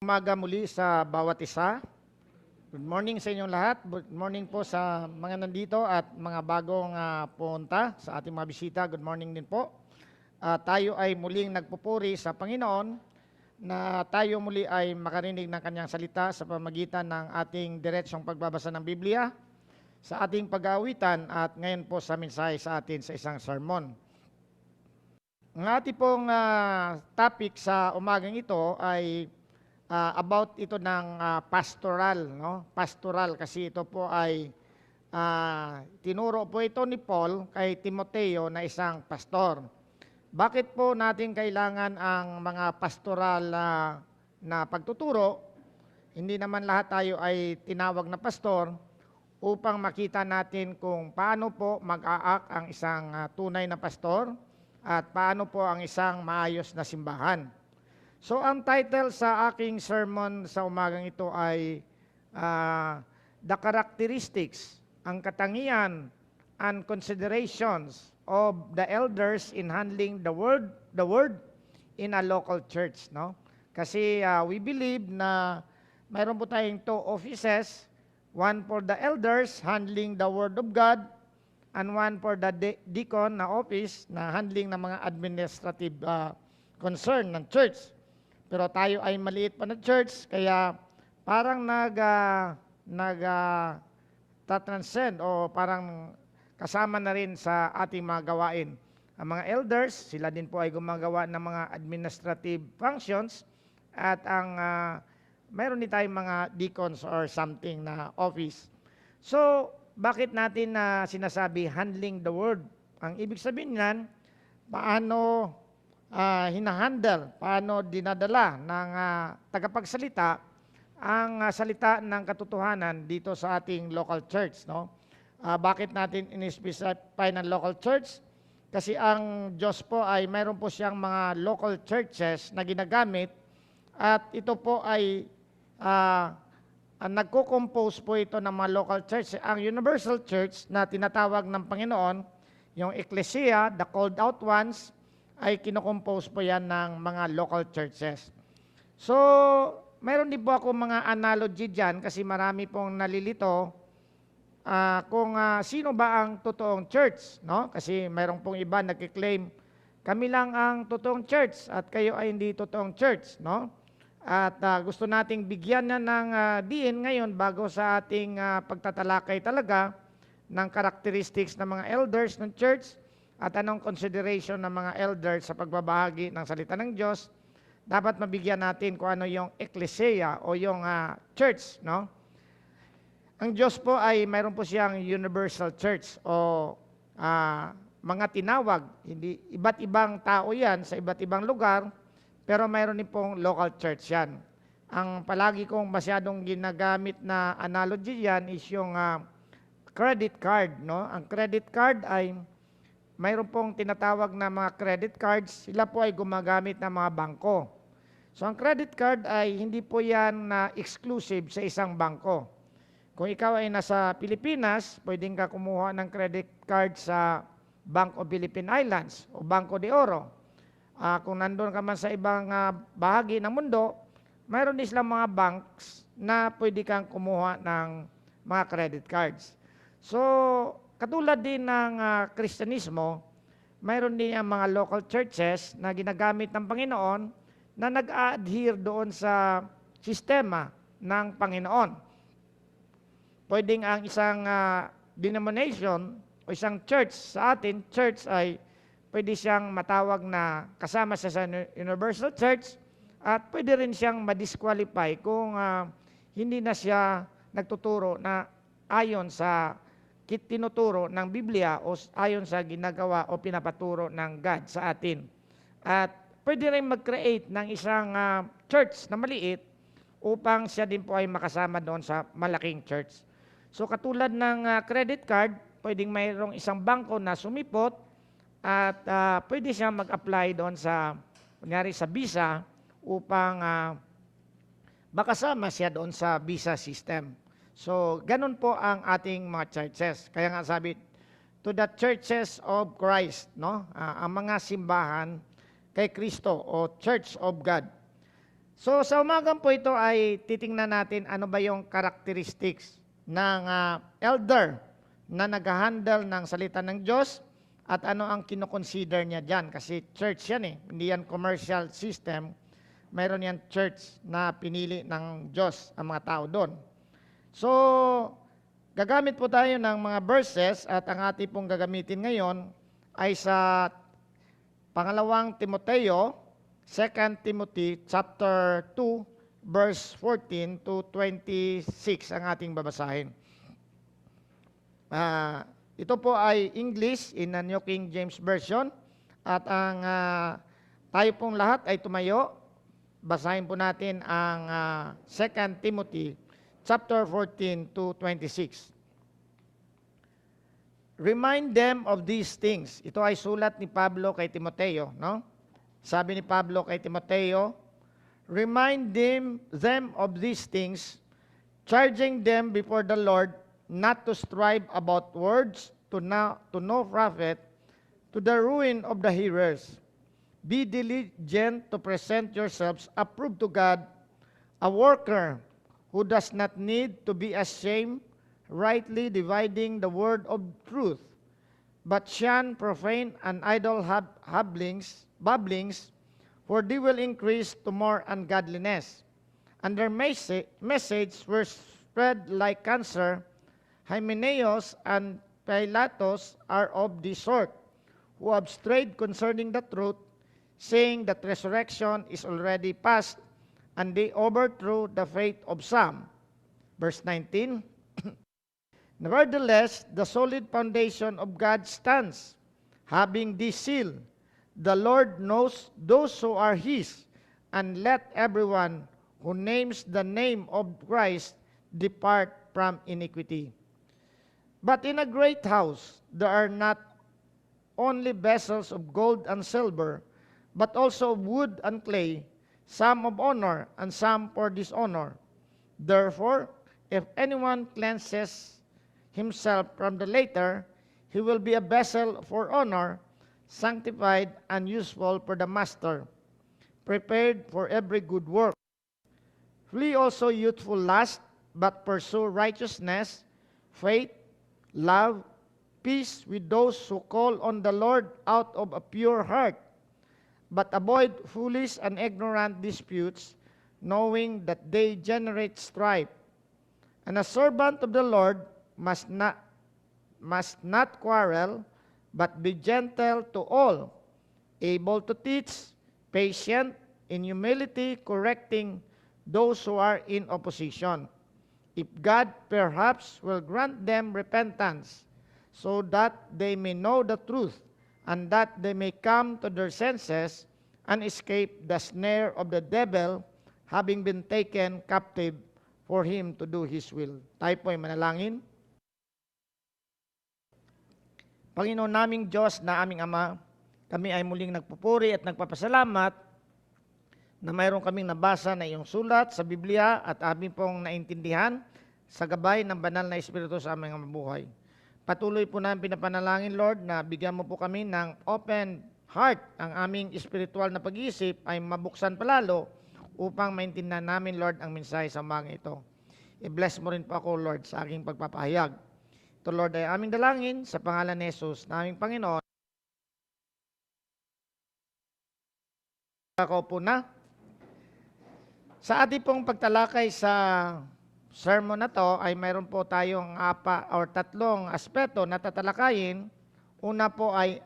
Umaga muli sa bawat isa. Good morning sa inyong lahat. Good morning po sa mga nandito at mga bagong pumunta sa ating mga bisita. Good morning din po. Tayo ay muling nagpupuri sa Panginoon na tayo muli ay makarinig ng kanyang salita sa pamagitan ng ating diretsyong pagbabasa ng Biblia, sa ating pag-aawitan at ngayon po sa mensahe sa atin sa isang sermon. Ang ating pong topic sa umagang ito ay about ito ng pastoral, no? Pastoral kasi ito po ay tinuro po ito ni Paul kay Timoteo na isang pastor. Bakit po natin kailangan ang mga pastoral na pagtuturo? Hindi naman lahat tayo ay tinawag na pastor upang makita natin kung paano po mag-aak ang isang tunay na pastor at paano po ang isang maayos na simbahan. So ang title sa aking sermon sa umagang ito ay The Characteristics, ang katangian and considerations of the elders in handling the word in a local church, no? Kasi we believe na mayroon po tayong two offices, one for the elders handling the word of God, and one for the deacon na office na handling ng mga administrative concern ng church. Pero tayo ay maliit pa na church, kaya parang nag-transcend o parang kasama na rin sa ating mga gawain. Ang mga elders, sila din po ay gumagawa ng mga administrative functions at ang mayroon din tayong mga deacons or something na office. So, bakit natin sinasabi handling the word? Ang ibig sabihin niyan, paano hinahandle, paano dinadala ng tagapagsalita ang salita ng katotohanan dito sa ating local church, no? Bakit natin in-specify ng local church? Kasi ang Diyos po ay mayroon po siyang mga local churches na ginagamit at ito po ay nagko-compose po ito ng mga local church. Ang universal church na tinatawag ng Panginoon, yung ecclesia, the called out ones, ay kinocompose po yan ng mga local churches. So, mayroon din po ako mga analogy dyan kasi marami pong nalilito kung sino ba ang totoong church, no? Kasi mayroon pong iba nagkiklaim, kami lang ang totoong church at kayo ay hindi totoong church, no? At gusto nating bigyan na ng diin ngayon bago sa ating pagtatalakay talaga ng characteristics ng mga elders ng church at anong consideration ng mga elders sa pagbabahagi ng salita ng Diyos. Dapat mabigyan natin kung ano yung ecclesia o yung church, no? Ang Diyos po ay mayroon po siyang universal church o mga tinawag. Hindi, iba't ibang tao yan sa iba't ibang lugar, pero mayroon din pong local church yan. Ang palagi kong masyadong ginagamit na analogy yan is yung credit card, no? Ang credit card ay mayroon pong tinatawag na mga credit cards, sila po ay gumagamit ng mga bangko. So ang credit card ay hindi po yan exclusive sa isang bangko. Kung ikaw ay nasa Pilipinas, pwedeng ka kumuha ng credit card sa Bank of Philippine Islands o Banco de Oro. Kung nandun ka man sa ibang bahagi ng mundo, mayroon din silang mga banks na pwede kang kumuha ng mga credit cards. So, katulad din ng Kristyanismo, mayroon din ang mga local churches na ginagamit ng Panginoon na nag-adhere doon sa sistema ng Panginoon. Pwedeng ang isang denomination o isang church sa atin, church ay pwede siyang matawag na kasama sa universal church at pwede rin siyang ma-disqualify kung hindi na siya nagtuturo na ayon sa tinuturo ng Biblia o ayon sa ginagawa o pinapaturo ng God sa atin. At pwede rin mag-create ng isang church na maliit upang siya din po ay makasama doon sa malaking church. So katulad ng credit card, pwedeng mayroong isang bangko na sumipot at pwede siya mag-apply doon sa, kunyari sa visa upang makasama siya doon sa visa system. So, ganun po ang ating mga churches. Kaya nga sabi, to the churches of Christ, no? Ang mga simbahan kay Kristo o Church of God. So sa umagang po ito ay titingnan natin ano ba yung characteristics ng elder na nag-handle ng salita ng Diyos at ano ang kinoconsider niya dyan. Kasi church yan eh, hindi yan commercial system. Mayroon yan church na pinili ng Diyos ang mga tao doon. So, gagamit po tayo ng mga verses at ang ating pong gagamitin ngayon ay sa pangalawang Timoteo, 2 Timothy chapter 2, verse 14 to 26 ang ating babasahin. Ito po ay English in the New King James Version at ang tayo pong lahat ay tumayo. Basahin po natin ang 2 Timothy chapter 14 to 26. Remind them of these things. Ito ay sulat ni Pablo kay Timoteo, no? Sabi ni Pablo kay Timoteo, remind them of these things, charging them before the Lord not to strive about words to no profit, to the ruin of the hearers. Be diligent to present yourselves approved to God, a worker who does not need to be ashamed, rightly dividing the word of truth, but shun profane and idle babblings, for they will increase to more ungodliness. And their message were spread like cancer. Hymenaeus and Pilatus are of this sort, who have strayed concerning the truth, saying that resurrection is already past, and they overthrew the faith of some. Verse 19, nevertheless, the solid foundation of God stands, having this seal, the Lord knows those who are His, and let everyone who names the name of Christ depart from iniquity. But in a great house there are not only vessels of gold and silver, but also of wood and clay, some of honor and some for dishonor. Therefore, if anyone cleanses himself from the latter, he will be a vessel for honor, sanctified and useful for the master, prepared for every good work. Flee also youthful lust, but pursue righteousness, faith, love, peace with those who call on the Lord out of a pure heart. But avoid foolish and ignorant disputes, knowing that they generate strife. And a servant of the Lord must not quarrel, but be gentle to all, able to teach, patient, in humility correcting those who are in opposition. If God perhaps will grant them repentance, so that they may know the truth, and that they may come to their senses and escape the snare of the devil, having been taken captive for him to do his will. Tayo po ay manalangin. Panginoon naming Diyos na aming Ama, kami ay muling nagpupuri at nagpapasalamat na mayroon kaming nabasa na iyong sulat sa Biblia at aming pong naintindihan sa gabay ng banal na Espiritu sa aming mabuhay. Patuloy po namin pinapanalangin, Lord, na bigyan mo po kami ng open heart. Ang aming espiritual na pag-iisip ay mabuksan palalo upang maintindihan namin, Lord, ang mensahe sa umagang ito. I-bless mo rin po ako, Lord, sa aking pagpapahayag. Ito, Lord, ay aming dalangin sa pangalan ni Jesus na aming Panginoon. Ako po na. Sa ating pong pagtalakay sa sermon na to ay mayroon po tayong tatlong aspeto na tatalakayin. Una po ay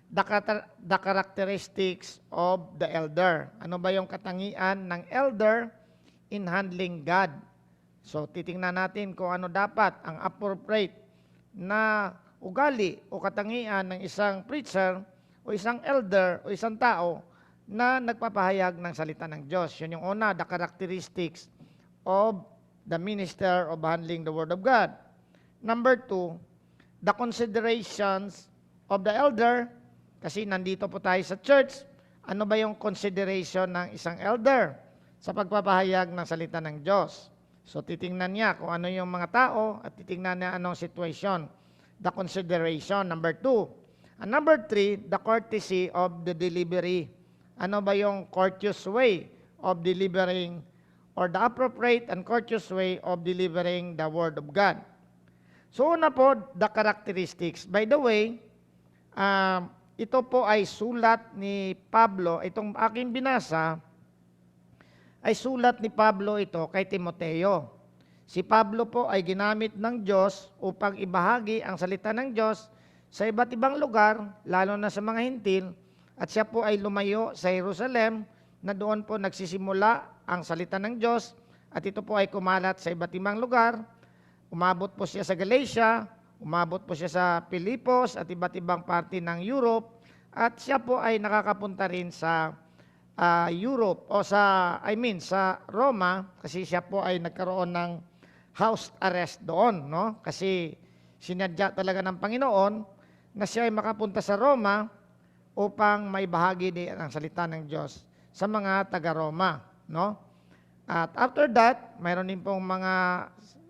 the characteristics of the elder. Ano ba yung katangian ng elder in handling God? So titingnan natin kung ano dapat ang appropriate na ugali o katangian ng isang preacher o isang elder o isang tao na nagpapahayag ng salita ng Diyos. Yun yung una, the characteristics of the minister of handling the Word of God. Number 2, the considerations of the elder. Kasi nandito po tayo sa church. Ano ba yung consideration ng isang elder sa pagpapahayag ng salita ng Diyos? So titingnan niya kung ano yung mga tao at titingnan niya anong situation. The consideration, number 2. And number 3, the courtesy of the delivery. Ano ba yung courteous way of delivering or the appropriate and courteous way of delivering the Word of God. So una po, the characteristics. By the way, ito po ay sulat ni Pablo, itong aking binasa, ay sulat ni Pablo ito kay Timoteo. Si Pablo po ay ginamit ng Diyos upang ibahagi ang salita ng Diyos sa iba't ibang lugar, lalo na sa mga hintil, at siya po ay lumayo sa Jerusalem na doon po nagsisimula ang salita ng Diyos at ito po ay kumalat sa iba't ibang lugar. Umabot po siya sa Galatia, umabot po siya sa Filipos at iba't ibang parte ng Europe at siya po ay nakakapunta rin sa Europe o sa Roma kasi siya po ay nagkaroon ng house arrest doon, no? Kasi sinadya talaga ng Panginoon na siya ay makapunta sa Roma upang maibahagi din ang salita ng Diyos sa mga taga-Roma, no? At after that, mayroon din pong mga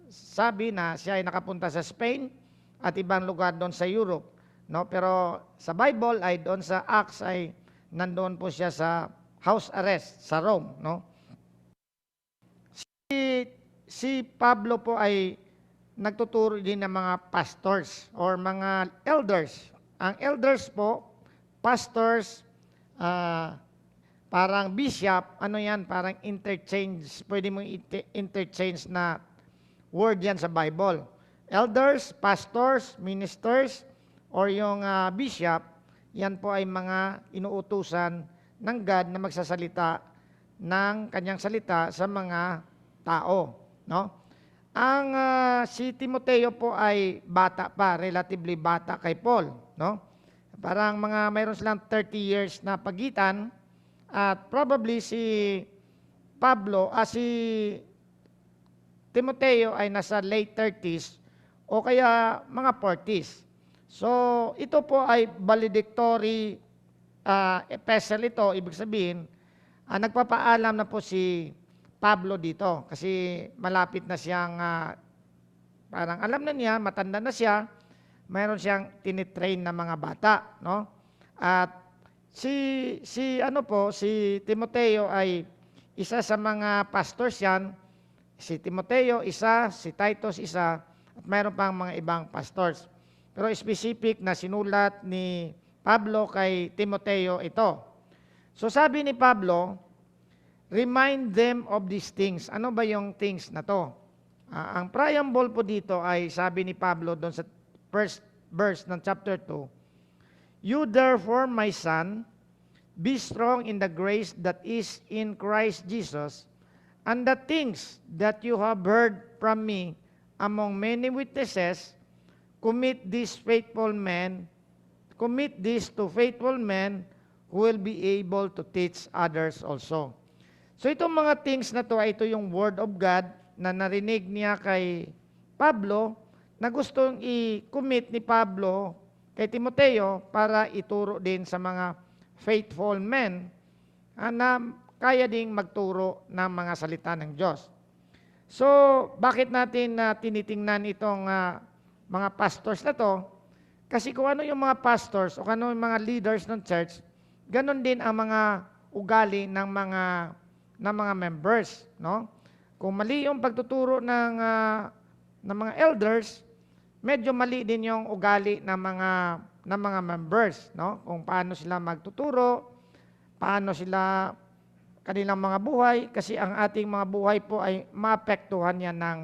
sabi na siya ay nakapunta sa Spain at ibang lugar doon sa Europe, no? Pero sa Bible ay doon sa Acts ay nandoon po siya sa house arrest sa Rome, no? Si Pablo po ay nagtuturo din ng mga pastors or mga elders. Ang elders po, pastors, parang bishop, ano yan, parang interchange, pwede mong interchange na word yan sa Bible. Elders, pastors, ministers, or yung bishop, yan po ay mga inuutusan ng God na magsasalita ng kanyang salita sa mga tao, no? Ang si Timoteo po ay bata pa, relatively bata kay Paul, no? Parang mayroon silang 30 years na pagitan at probably si Timoteo ay nasa late 30s o kaya mga 40s. So, ito po ay valedictory epistle ito, ibig sabihin, nagpapaalam na po si Pablo dito kasi malapit na siyang parang alam na niya, matanda na siya, mayroon siyang tinitrain na mga bata, no? At si Timoteo ay isa sa mga pastors yan. Si Timoteo isa, si Titus isa, at mayroon pang mga ibang pastors. Pero specific na sinulat ni Pablo kay Timoteo ito. So sabi ni Pablo, remind them of these things. Ano ba yung things na to? Ang preamble po dito ay sabi ni Pablo doon sa first verse ng chapter 2, you therefore, my son, be strong in the grace that is in Christ Jesus, and the things that you have heard from me among many witnesses, commit this to faithful men who will be able to teach others also. So itong mga things na to, ito yung word of God na narinig niya kay Pablo na gustong i-commit ni Pablo kay Timoteo para ituro din sa mga faithful men na kaya ding magturo ng mga salita ng Diyos. So, bakit natin tinitingnan itong mga pastors na to? Kasi kung ano yung mga pastors o kung ano yung mga leaders ng church, ganun din ang mga ugali ng mga members, no? Kung mali yung pagtuturo ng mga elders, medyo mali din yung ugali ng mga members, no? Kung paano sila magtuturo, paano sila kanilang mga buhay, kasi ang ating mga buhay po ay maapektuhan yan ng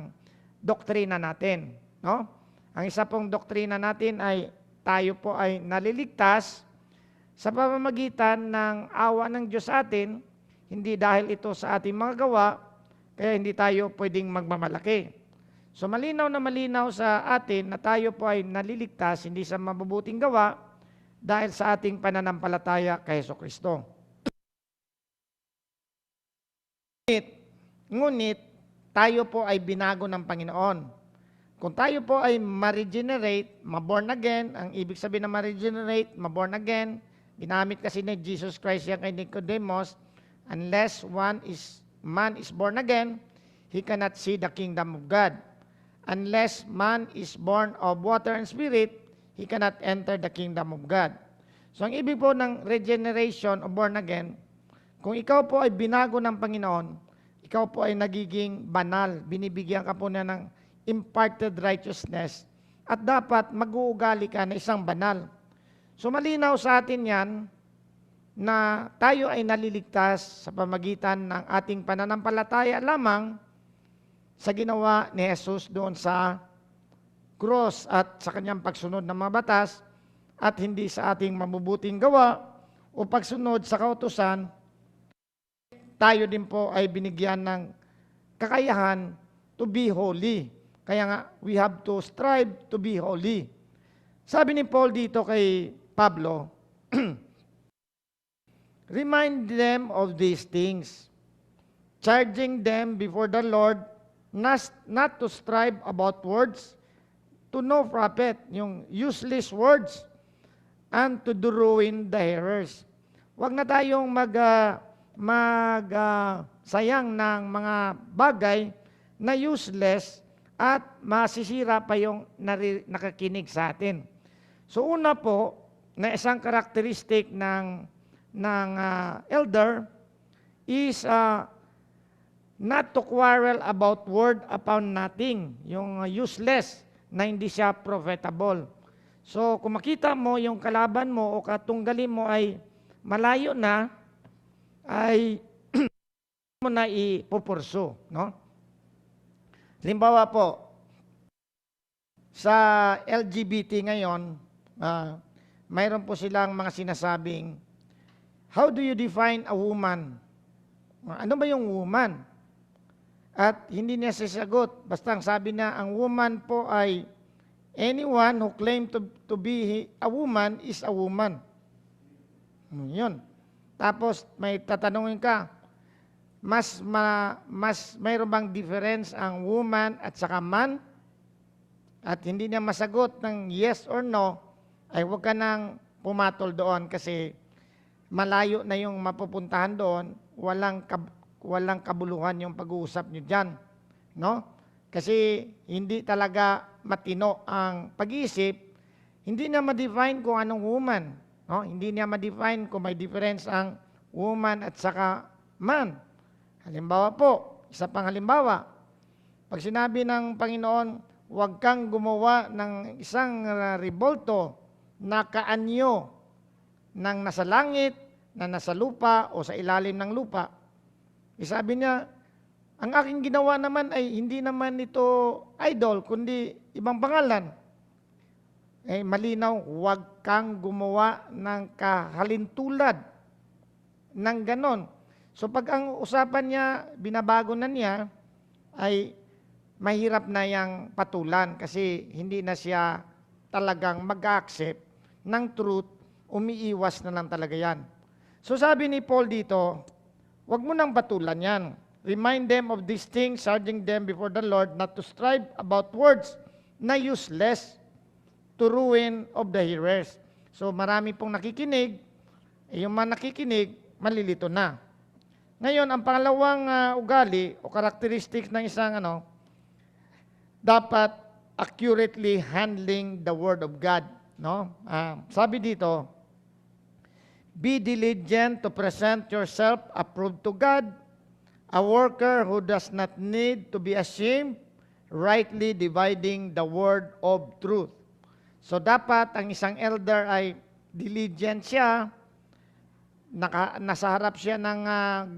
doktrina natin, no? Ang isa pong doktrina natin ay tayo po ay naliligtas sa pamamagitan ng awa ng Diyos sa atin, hindi dahil ito sa ating mga gawa, kaya hindi tayo pwedeng magmamalaki. So malinaw na malinaw sa atin na tayo po ay naliligtas hindi sa mabubuting gawa dahil sa ating pananampalataya kay Jesucristo. Ngunit tayo po ay binago ng Panginoon. Kung tayo po ay ma-regenerate, ma-born again, ang ibig sabihin na ma-regenerate, ma-born again, ginamit kasi ni Jesus Christ yan kay Nicodemus, unless man is born again, he cannot see the kingdom of God. Unless man is born of water and spirit, he cannot enter the kingdom of God. So ang ibig po ng regeneration o born again, Kung ikaw po ay binago ng Panginoon, ikaw po ay nagiging banal. Binibigyan ka po na ng imparted righteousness at dapat mag-uugali ka na isang banal. So malinaw sa atin yan na tayo ay naliligtas sa pamagitan ng ating pananampalataya lamang sa ginawa ni Jesus doon sa cross at sa kanyang pagsunod ng mga batas at hindi sa ating mabubuting gawa o pagsunod sa kautusan, tayo din po ay binigyan ng kakayahan to be holy. Kaya nga, we have to strive to be holy. Sabi ni Paul dito kay Pablo, remind them of these things, charging them before the Lord not to strive about words, to no profit, yung useless words, and to do ruin the hearers. Huwag na tayong sayang ng mga bagay na useless at masisira pa yung nakakinig sa atin. So una po, na isang karakteristik ng elder is not to quarrel about word upon nothing, yung useless na hindi siya profitable. So kung makita mo yung kalaban mo o katunggali mo ay malayo na, ay mo na ipupurso, no? Halimbawa po, sa LGBT ngayon, mayroon po silang mga sinasabing, how do you define a woman? Ano ba yung woman? At hindi niya sasagot. Basta ang sabi na, ang woman po ay anyone who claim to be a woman is a woman. Yun. Tapos may tatanungin ka, mayroon bang difference ang woman at saka man? At hindi niya masagot ng yes or no, ay huwag ka nang pumatol doon kasi malayo na yung mapupuntahan doon, walang kabuluhan yung pag-uusap niyo diyan, no? Kasi hindi talaga matino ang pag-iisip, hindi na ma-define kung anong woman, no? Hindi niya ma-define kung may difference ang woman at saka man. Halimbawa po, isa pang halimbawa, pag sinabi ng Panginoon, huwag kang gumawa ng isang rebolto na kaanyo ng nasa langit, na nasa lupa o sa ilalim ng lupa. Sabi niya, ang aking ginawa naman ay hindi naman ito idol, kundi ibang pangalan. Malinaw, huwag kang gumawa ng kahalintulad ng ganon. So pag ang usapan niya, binabago na niya, ay mahirap na yang patulan kasi hindi na siya talagang mag-accept ng truth, umiiwas na lang talaga yan. So sabi ni Paul dito, huwag mo nang patulan yan. Remind them of these things, charging them before the Lord not to strive about words na useless to ruin of the hearers. So marami pong nakikinig, yung mga nakikinig, malilito na. Ngayon, ang pangalawang ugali o characteristics ng isang dapat accurately handling the Word of God. No? Sabi dito, be diligent to present yourself approved to God, a worker who does not need to be ashamed, rightly dividing the word of truth. So dapat ang isang elder ay diligent siya, nasa harap siya ng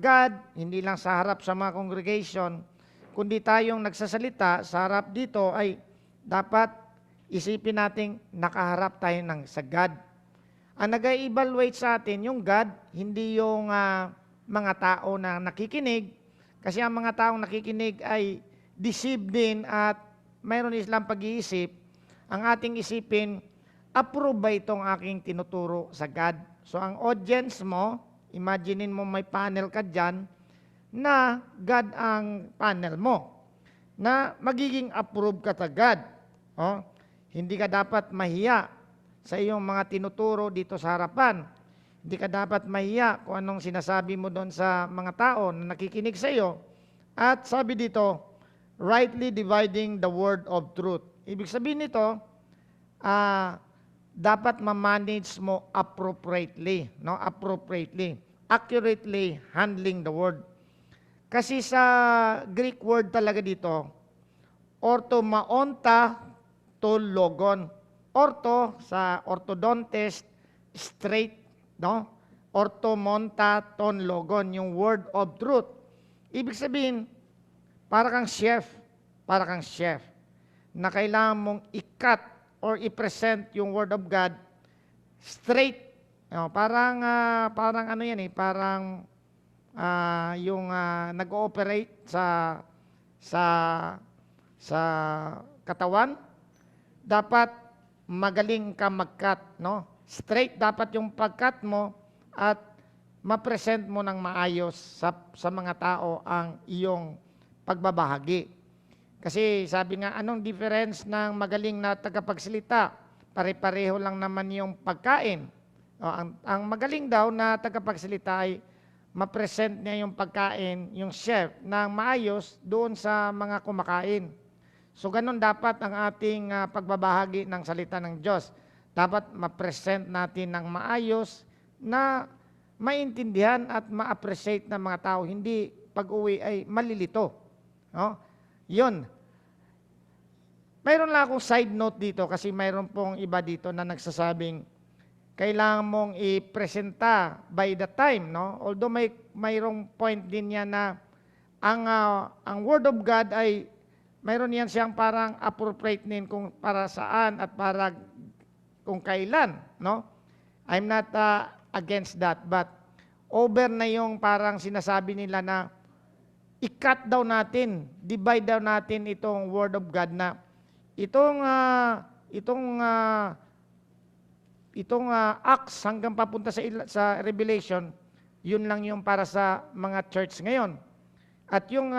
God, hindi lang sa harap sa mga congregation, kundi tayong nagsasalita sa harap dito ay dapat isipin nating nakaharap tayo sa God. Ang nag-evaluate sa atin yung God, hindi yung mga tao na nakikinig, kasi ang mga taong nakikinig ay deceived din at mayroon silang pag-iisip. Ang ating isipin, approve ba itong aking tinuturo sa God? So ang audience mo, imaginein mo may panel ka dyan, na God ang panel mo, na magiging approve ka sa God. Oh, hindi ka dapat mahiya sa iyong mga tinuturo dito sa harapan. Hindi ka dapat mahiya kung anong sinasabi mo doon sa mga tao na nakikinig sa iyo. At sabi dito, rightly dividing the word of truth. Ibig sabihin nito, dapat ma-manage mo appropriately, no? Appropriately. accurately handling the word. Kasi sa Greek word talaga dito, orthomaonta to logon. Ortho sa orthodontist, straight, no? Orthomonta ton logon, yung word of truth. Ibig sabihin, para kang chef, na kailangan mong i-cut or i-present yung word of God straight. No, parang ano yan parang yung nag-ooperate sa sa katawan, dapat magaling ka mag-cut, no? Straight dapat yung pag-cut mo at ma-present mo ng maayos sa mga tao ang iyong pagbabahagi. Kasi sabi nga, anong difference ng magaling na tagapagsalita? Pare-pareho lang naman yung pagkain. O, ang magaling daw na tagapagsalita ay ma-present niya yung pagkain, yung chef, ng maayos doon sa mga kumakain. So ganun dapat ang ating pagbabahagi ng salita ng Diyos. Dapat ma-present natin ng maayos na maintindihan at ma-appreciate ng mga tao. Hindi pag-uwi ay malilito. No? Yun. Mayroon lang akong side note dito kasi mayroon pong iba dito na nagsasabing kailangan mong i-presenta by the time, no? Although mayroong point din yan na ang Word of God ay mayroon yan siyang parang appropriate din kung para saan at para kung kailan, no? I'm not against that, but over na yung parang sinasabi nila na i-cut daw natin, divide daw natin itong Word of God na itong Acts hanggang papunta sa Revelation, yun lang yung para sa mga church ngayon. At yung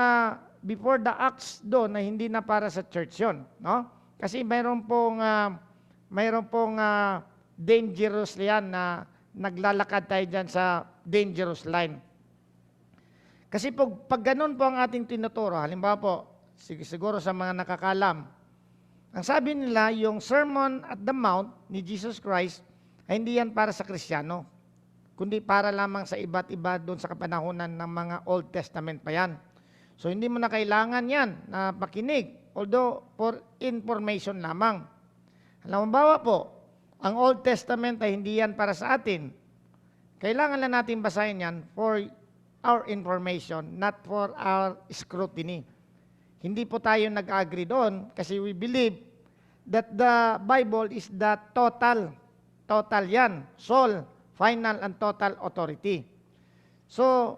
before the Acts doon na hindi na para sa church yun, no? Kasi mayroon pong dangerous yan na naglalakad tayo dyan sa dangerous line. Kasi pag ganun po ang ating tinuturo, halimbawa po, siguro sa mga nakakalam, ang sabi nila, yung Sermon at the Mount ni Jesus Christ, ay hindi yan para sa Kristiyano, kundi para lamang sa iba't iba doon sa kapanahunan ng mga Old Testament pa yan. So hindi mo na kailangan yan na makinig, although for information lamang. Halimbawa po, ang Old Testament ay hindi yan para sa atin. Kailangan lang natin basahin yan for our information, not for our scrutiny. Hindi po tayo nag-agree doon kasi we believe that the Bible is the total yan, sole, final and total authority. So,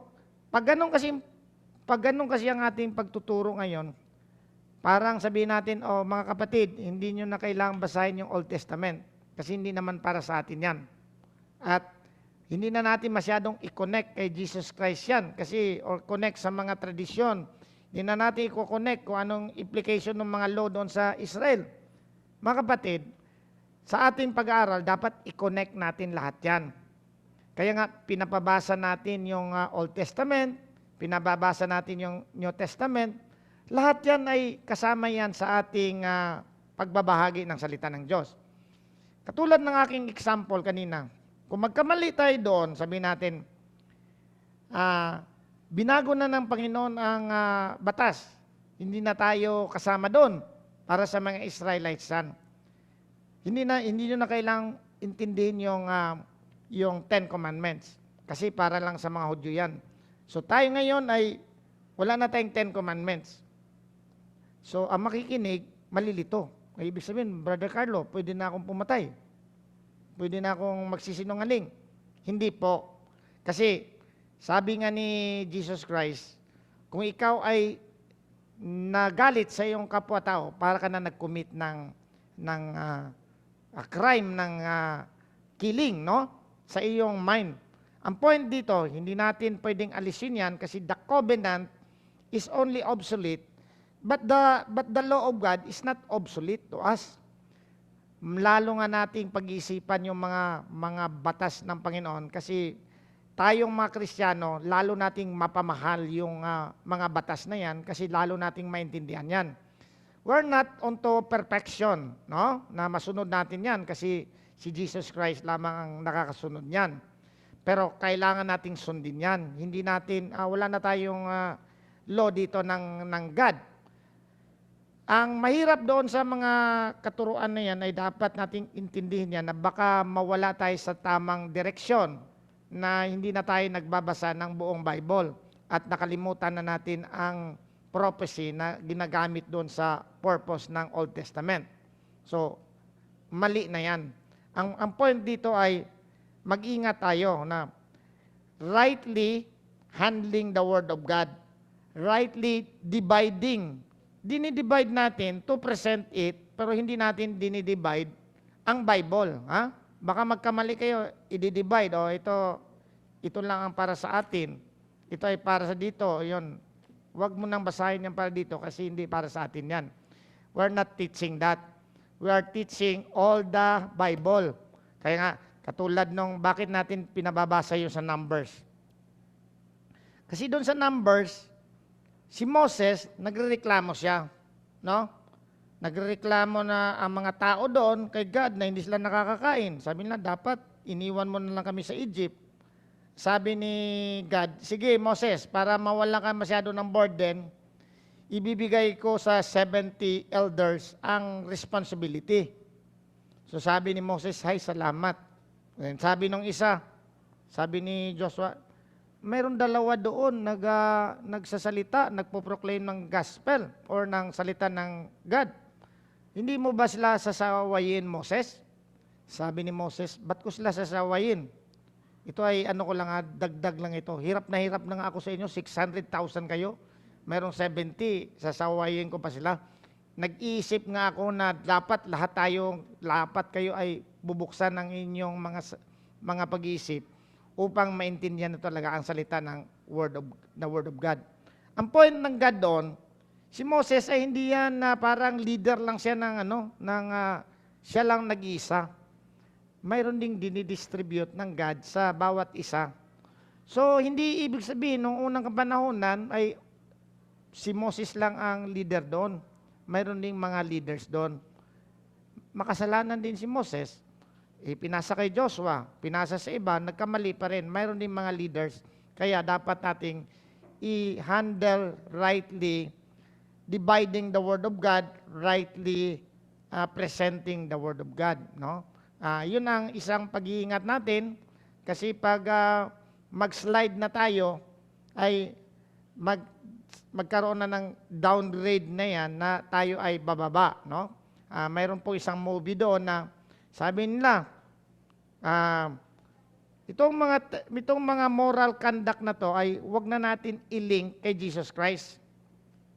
pag ganun kasi ang ating pagtuturo ngayon, parang sabihin natin, mga kapatid, hindi nyo na kailangang basahin yung Old Testament kasi hindi naman para sa atin yan. At hindi na natin masyadong i-connect kay Jesus Christ yan kasi or connect sa mga tradisyon. Hindi na natin i-connect kung anong implication ng mga law doon sa Israel. Mga kapatid, sa ating pag-aaral, dapat i-connect natin lahat yan. Kaya nga, pinapabasa natin yung Old Testament, pinababasa natin yung New Testament, lahat yan ay kasama yan sa ating pagbabahagi ng salita ng Diyos. Katulad ng aking example kanina, kung magkamali tayo doon, sabihin natin, binago na ng Panginoon ang batas. Hindi na tayo kasama doon para sa mga Israelites yan. Hindi nyo na kailangang intindihin yung Ten Commandments kasi para lang sa mga Hudyo yan. So tayo ngayon ay wala na tayong Ten Commandments. So ang makikinig, malilito. Ay, ibig sabihin, Brother Carlo, pwede na akong pumatay. Pwede na akong magsisinungaling. Hindi po. Kasi sabi nga ni Jesus Christ, kung ikaw ay nagalit sa iyong kapwa-tao, para ka na nag-commit ng crime ng killing, no? Sa iyong mind. Ang point dito, hindi natin pwedeng alisin yan kasi the covenant is only obsolete, but the law of God is not obsolete to us. Lalo nga nating pag-iisipan yung mga batas ng Panginoon kasi tayong mga Kristiyano, lalo nating mapamahal yung mga batas na yan kasi lalo nating maintindihan yan. We're not onto perfection, no? Na masunod natin yan kasi si Jesus Christ lamang ang nakakasunod yan. Pero kailangan nating sundin yan. Hindi natin, wala na tayong law dito ng God. Ang mahirap doon sa mga katuruan na yan ay dapat nating intindihin yan na baka mawala tayo sa tamang direksyon na hindi na tayo nagbabasa ng buong Bible at nakalimutan na natin ang prophecy na ginagamit doon sa purpose ng Old Testament. So, mali na yan. Ang point dito ay mag-ingat tayo na rightly handling the Word of God, rightly dividing. Dinidivide natin to present it, pero hindi natin dinidivide ang Bible. Ha? Baka magkamali kayo, i-divide. O, ito lang ang para sa atin. Ito ay para sa dito. Yun. Huwag mo nang basahin yan para dito kasi hindi para sa atin yan. We're not teaching that. We are teaching all the Bible. Kaya nga, katulad nung bakit natin pinababasa yun sa Numbers. Kasi doon sa Numbers, si Moses, nagrereklamo siya. No? Nagrereklamo na ang mga tao doon kay God na hindi sila nakakakain. Sabi nila, dapat iniwan mo na lang kami sa Egypt. Sabi ni God, sige Moses, para mawala ka masyado ng burden, ibibigay ko sa 70 elders ang responsibility. So sabi ni Moses, hay, salamat. And sabi nung isa, sabi ni Joshua, mayroon dalawa doon nagsasalita, nagpo-proclaim ng gospel or ng salita ng God. Hindi mo ba sila sasawayin, Moses? Sabi ni Moses, ba't ko sila sasawayin? Ito ay ko lang, dagdag lang ito. Hirap na nga ako sa inyo, 600,000 kayo. Mayroong 70, sasawayin ko pa sila. Nag-iisip nga ako na dapat kayo ay bubuksan ng inyong mga pag-iisip upang maintindihan na talaga ang salita ng Word of God. Ang point ng God doon, si Moses ay hindi yan na parang leader lang siya siya lang nag-iisa. Mayroon ding dinidistribute ng God sa bawat isa. So, hindi ibig sabihin, nung unang kapanahonan ay si Moses lang ang leader doon. Mayroon ding mga leaders doon. Makasalanan din si Moses. Pinasa kay Joshua, pinasa sa iba, nagkamali pa rin. Mayroon din mga leaders. Kaya dapat nating i-handle rightly, dividing the Word of God, rightly presenting the Word of God. No? Yun ang isang pag-iingat natin kasi pag mag-slide na tayo ay magkaroon na ng downgrade na yan na tayo ay bababa. No? Mayroon po isang movie doon na sabi nila, itong mga moral conduct na to ay wag na natin i-link kay Jesus Christ.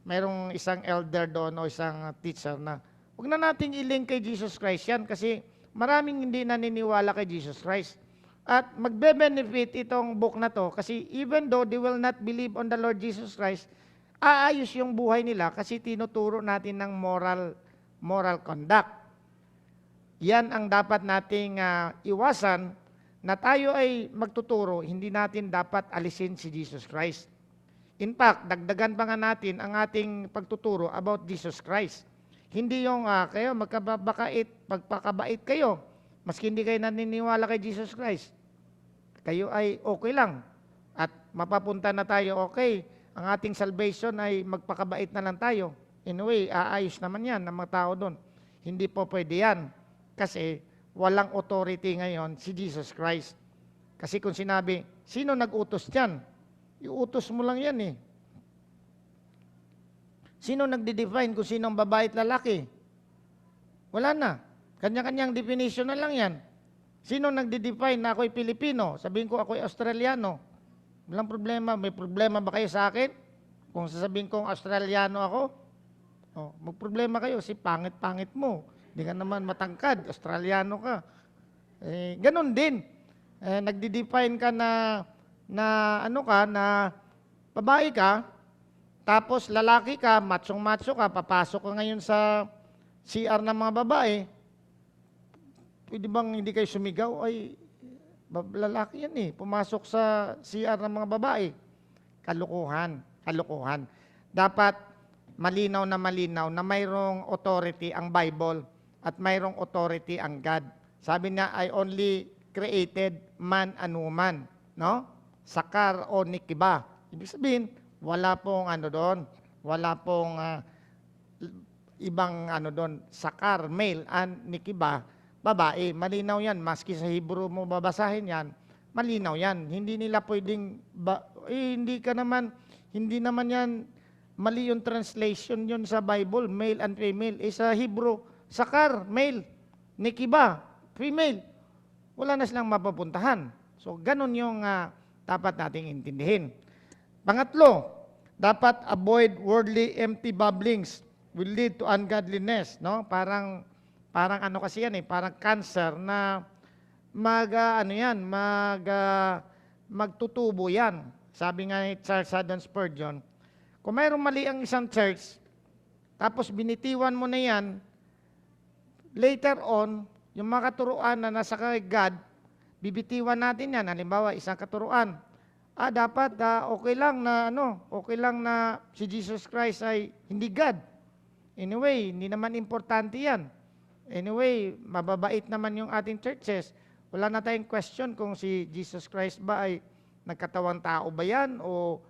Mayroong isang elder doon o isang teacher na wag na natin i-link kay Jesus Christ yan kasi maraming hindi naniniwala kay Jesus Christ. At magbe-benefit itong book na to kasi even though they will not believe on the Lord Jesus Christ, aayos yung buhay nila kasi tinuturo natin ng moral conduct. Yan ang dapat nating iwasan na tayo ay magtuturo, hindi natin dapat alisin si Jesus Christ. In fact, dagdagan pa nga natin ang ating pagtuturo about Jesus Christ. Hindi yung kayo magpakabait kayo, maski hindi kayo naniniwala kay Jesus Christ. Kayo ay okay lang at mapapunta na tayo okay. Ang ating salvation ay magpakabait na lang tayo. In a way, aayos naman yan ng mga tao doon. Hindi po pwede yan. Kasi walang authority ngayon si Jesus Christ. Kasi kung sinabi, sino nag-utos dyan? Iutos mo lang yan eh. Sino nagde-define kung sino ang babae at lalaki? Wala na. Kanya-kanyang definition na lang yan. Sino nagde-define na ako'y Pilipino? Sabihin ko ako'y Australiano. Walang problema. May problema ba kayo sa akin? Kung sasabihin kong Australiano ako, magproblema kayo si pangit-pangit mo. Hindi ka naman matangkad, Australiano ka. Ganon din. Nagde-define ka na babae ka, tapos lalaki ka, machong-macho ka, papasok ka ngayon sa CR ng mga babae, pwede bang hindi kayo sumigaw? Ay, lalaki yan eh, pumasok sa CR ng mga babae. Kalukuhan. Dapat malinaw na mayroong authority ang Bible at mayroong authority ang God. Sabi niya, I only created man and woman. no? Sakar o Nikiba. Ibig sabihin, wala pong ano doon, wala pong ibang ano doon, sakar, male, and Nikiba, babae. Malinaw yan, maski sa Hebrew mo babasahin yan, malinaw yan. Hindi nila pwedeng, hindi naman yan, mali yung translation yun sa Bible, male and female. Sa Hebrew, sakar, male, Nikiba, female. Wala na silang mapapuntahan. So, ganun yung dapat nating intindihin. Pangatlo, dapat avoid worldly empty babblings will lead to ungodliness, no? Parang ano kasi yan parang cancer na magtutubo yan. Sabi nga ni Charles Haddon Spurgeon, kung mayroong mali ang isang church, tapos binitiwan mo na yan, later on, yung mga katuruan na nasa kay God, bibitiwan natin yan. Halimbawa, isang katuruan, dapat okay lang na si Jesus Christ ay hindi God. Anyway, hindi naman importante yan. Anyway, mababait naman yung ating churches. Wala na tayong question kung si Jesus Christ ba ay nagkatawang tao ba yan o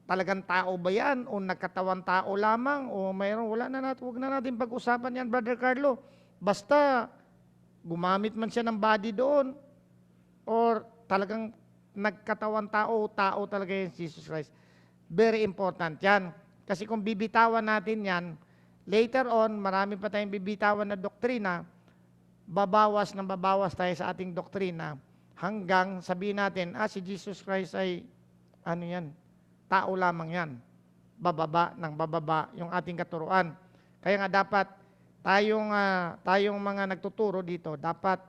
talagang tao ba yan o nagkatawang tao lamang o mayroon, huwag na natin pag-usapan yan, Brother Carlo. Basta gumamit man siya ng body doon or talagang nagkatawang tao talaga yung Jesus Christ. Very important yan. Kasi kung bibitawan natin yan, later on, marami pa tayong bibitawan na doktrina, babawas tayo sa ating doktrina hanggang sabihin natin, si Jesus Christ ay, tao lamang yan. Bababa yung ating katuruan. Kaya nga dapat, tayong mga nagtuturo dito, dapat,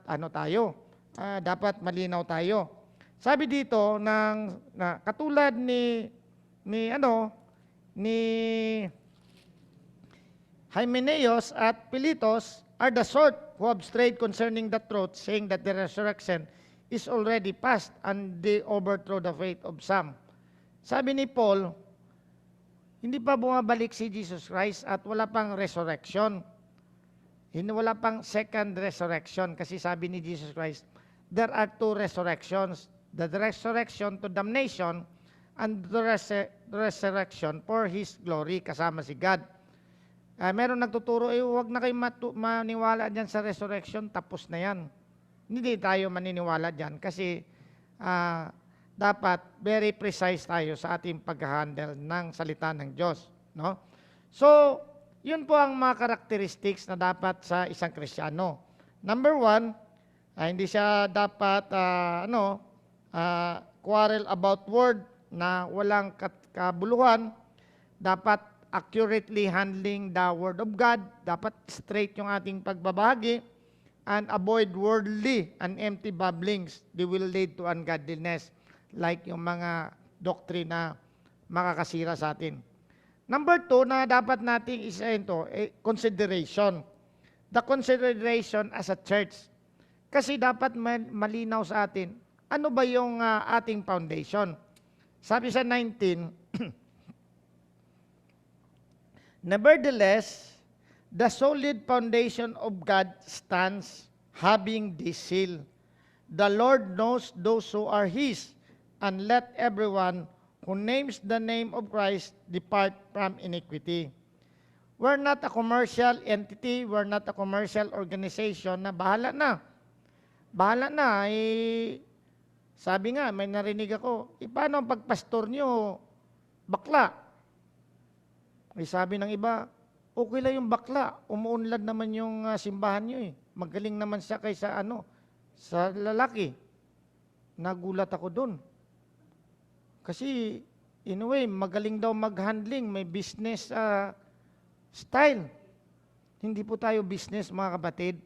dapat malinaw tayo. Sabi dito, katulad ni Hymenaeus at Philetus are the sort who have strayed concerning the truth, saying that the resurrection is already past and they overthrow the faith of some. Sabi ni Paul, hindi pa bumabalik si Jesus Christ at wala pang resurrection. Wala pang second resurrection kasi sabi ni Jesus Christ, there are two resurrections. The resurrection to damnation and the resurrection for His glory kasama si God. Meron nagtuturo, huwag na kayo maniwala dyan sa resurrection, tapos na yan. Hindi tayo maniniwala dyan kasi dapat very precise tayo sa ating pag-handle ng salita ng Diyos. No? So, yun po ang mga characteristics na dapat sa isang Kristiyano. Number one, hindi siya dapat quarrel about word na walang kabuluhan. Dapat accurately handling the Word of God. Dapat straight yung ating pagbabahagi and avoid worldly and empty babblings. They will lead to ungodliness like yung mga doctrine na makakasira sa atin. Number two na dapat nating isahin to, consideration. The consideration as a church. Kasi dapat malinaw sa atin, ano ba yung ating foundation? Sabi sa 19, nevertheless, the solid foundation of God stands, having this seal. The Lord knows those who are His, and let everyone who names the name of Christ depart from iniquity. We're not a commercial entity, we're not a commercial organization na bahala na. Bahala na, sabi nga, may narinig ako, paano ang pagpastor nyo? Bakla. Sabi ng iba, okay lang yung bakla. Umuunlad naman yung simbahan nyo Magaling naman siya kaysa sa lalaki. Nagulat ako doon. Kasi, in a way, magaling daw mag-handling. May business style. Hindi po tayo business, mga kapatid.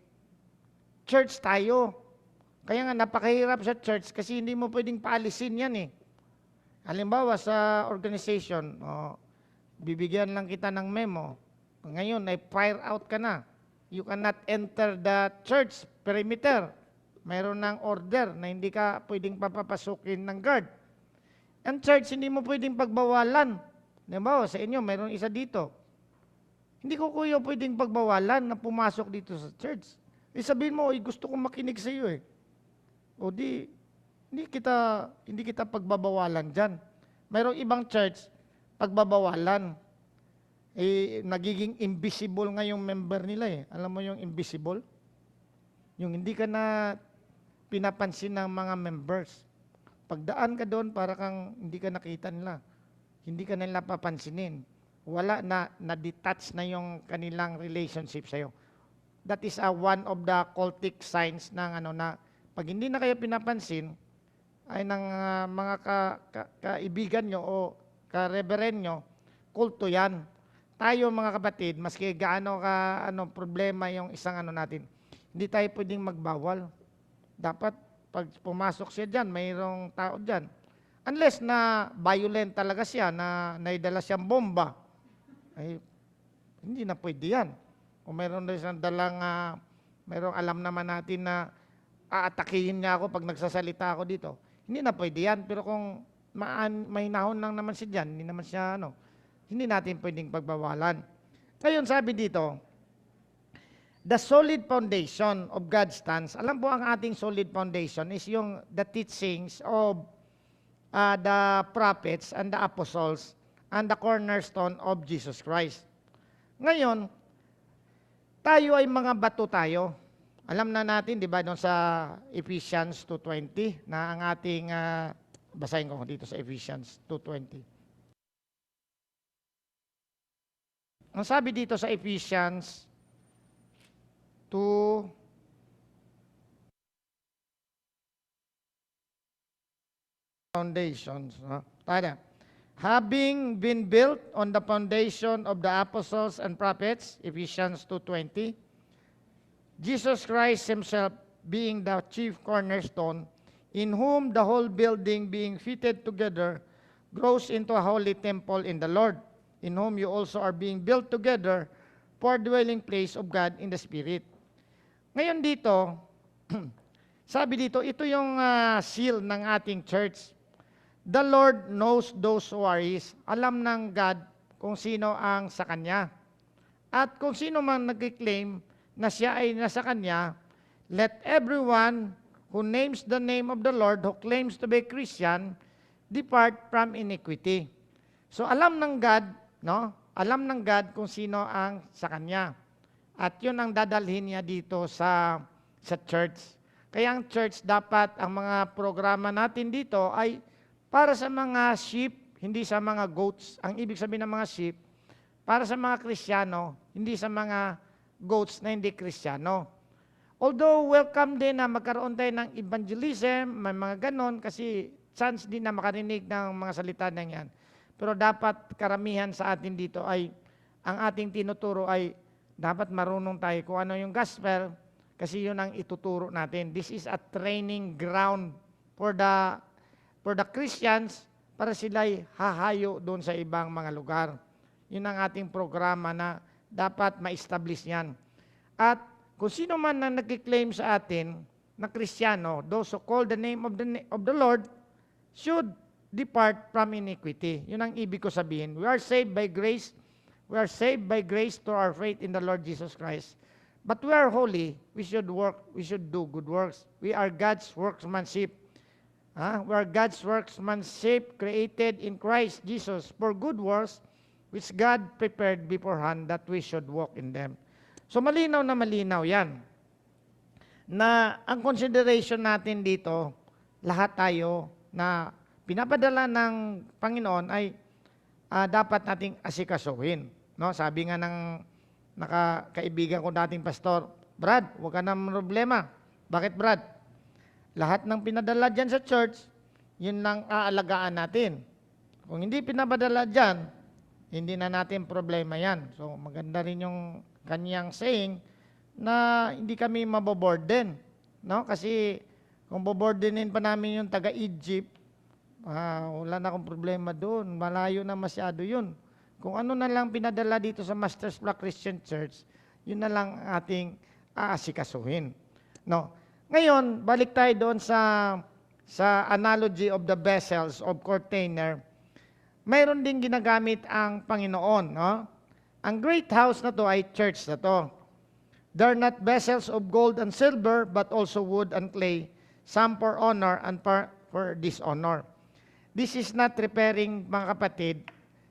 Church tayo. Kaya nga, napakahirap sa church kasi hindi mo pwedeng paalisin yan Halimbawa, sa organization, bibigyan lang kita ng memo. Ngayon, ay fire out ka na. You cannot enter the church perimeter. Mayroon ng order na hindi ka pwedeng papapasukin ng guard. Ang church, hindi mo pwedeng pagbawalan. Halimbawa, sa inyo, mayroon isa dito. Hindi ko kuya pwedeng pagbawalan na pumasok dito sa church. Sabihin mo, gusto kong makinig sa iyo O di, hindi kita pagbabawalan diyan. Mayroong ibang church pagbabawalan. Nagiging invisible nga yung member nila eh. Alam mo yung invisible? Yung hindi ka na pinapansin ng mga members. Pagdaan ka doon, para kang hindi ka nakita nila. Hindi ka nila papansinin. Wala na-detach na yung kanilang relationship sa'yo. That is one of the cultic signs ng na pag hindi na kayo pinapansin, ay ng mga kaibigan nyo o ka-reverend nyo, kulto yan. Tayo mga kapatid, maski gaano problema yung isang natin, hindi tayo pwedeng magbawal. Dapat pag pumasok siya dyan, mayroong tao dyan. Unless na violent talaga siya, na naidala siyang bomba, ay hindi na pwede yan. Kung mayroon na siyang dalang, mayroong alam naman natin na aatakihin niya ako pag nagsasalita ako dito, hindi na pwede yan. Pero kung may nahon lang naman siya dyan, hindi naman siya hindi natin pwedeng pagbawalan. Ngayon sabi dito, the solid foundation of God's stance. Alam po ang ating solid foundation is the teachings of the prophets and the apostles and the cornerstone of Jesus Christ. Ngayon, tayo ay mga bato tayo. Alam na natin, di ba, doon sa Ephesians 2:20 na ang ating, basahin ko dito sa Ephesians 2:20. Ang sabi dito sa Ephesians 2, foundations. Having been built on the foundation of the apostles and prophets, Ephesians 2:20, Jesus Christ himself being the chief cornerstone, in whom the whole building being fitted together grows into a holy temple in the Lord, in whom you also are being built together for dwelling place of God in the Spirit. Ngayon dito, sabi dito, ito yung seal ng ating church. The Lord knows those who are His. Alam ng God kung sino ang sa Kanya. At kung sino man nag-claim na siya ay nasa Kanya, let everyone who names the name of the Lord, who claims to be Christian, depart from iniquity. So alam ng God, alam ng God kung sino ang sa Kanya. At yun ang dadalhin niya dito sa church. Kaya ang church dapat, ang mga programa natin dito ay para sa mga sheep, hindi sa mga goats. Ang ibig sabihin ng mga sheep, para sa mga Kristiyano, hindi sa mga goats na hindi Kristiyano. Although welcome din na magkaroon tayo ng evangelism, may mga ganon, kasi chance din na makarinig ng mga salita na yan. Pero dapat karamihan sa atin dito ay, ang ating tinuturo ay, dapat marunong tayo kung ano yung gospel, kasi yun ang ituturo natin. This is a training ground for the Christians, para sila'y hahayo doon sa ibang mga lugar. Yun ang ating programa na dapat ma-establish yan. At kung sino man na nag-claim sa atin na Kristiyano, those who call the name of the Lord should depart from iniquity. Yun ang ibig ko sabihin. We are saved by grace. We are saved by grace through our faith in the Lord Jesus Christ. But we are holy. We should work. We should do good works. We are God's workmanship. We are God's workmanship created in Christ Jesus for good works, which God prepared beforehand that we should walk in them. So malinaw na malinaw yan. Na ang consideration natin dito, lahat tayo na pinapadala ng Panginoon ay dapat nating asikasuhin. No? Sabi nga ng kaibigan ko dating pastor, Brad, huwag ka ng problema. Bakit Brad? Lahat ng pinadala dyan sa church, yun lang aalagaan natin. Kung hindi pinapadala dyan, hindi na natin problema yan. So maganda rin yung kanyang saying na hindi kami maboborden. No? Kasi kung bobordenin pa namin yung taga-Egypt, wala na akong problema doon. Malayo na masyado yun. Kung ano na lang pinadala dito sa Master's Block Christian Church, yun na lang ating aasikasuhin. No? Ngayon, balik tayo doon sa analogy of the vessels of container. Mayroon din ginagamit ang Panginoon. No? Ang great house na to ay church na to. They are not vessels of gold and silver, but also wood and clay, some for honor and for dishonor. This is not referring, mga kapatid,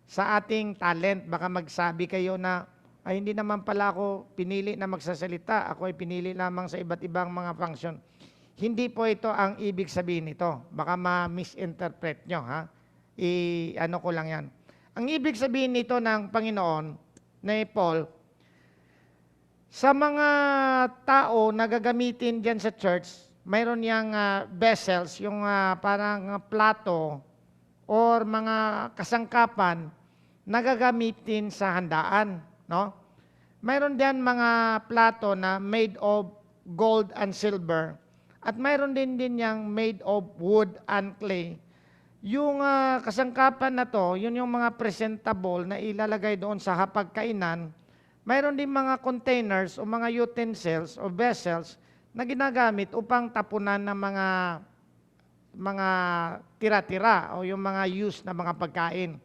sa ating talent. Baka magsabi kayo na, ay hindi naman pala ako pinili na magsasalita. Ako ay pinili lamang sa iba't ibang mga function. Hindi po ito ang ibig sabihin nito. Baka ma-misinterpret nyo, ha? Ano ko lang yan. Ang ibig sabihin nito ng Panginoon, ni Paul, sa mga tao na gagamitin dyan sa church, mayroon yang vessels, yung parang plato or mga kasangkapan na gagamitin sa handaan. No? Mayroon diyan mga plato na made of gold and silver at mayroon din yang made of wood and clay. Yung kasangkapan na to, yun yung mga presentable na ilalagay doon sa hapagkainan. Mayroon din mga containers o mga utensils o vessels na ginagamit upang tapunan ng mga tira-tira o yung mga used na mga pagkain.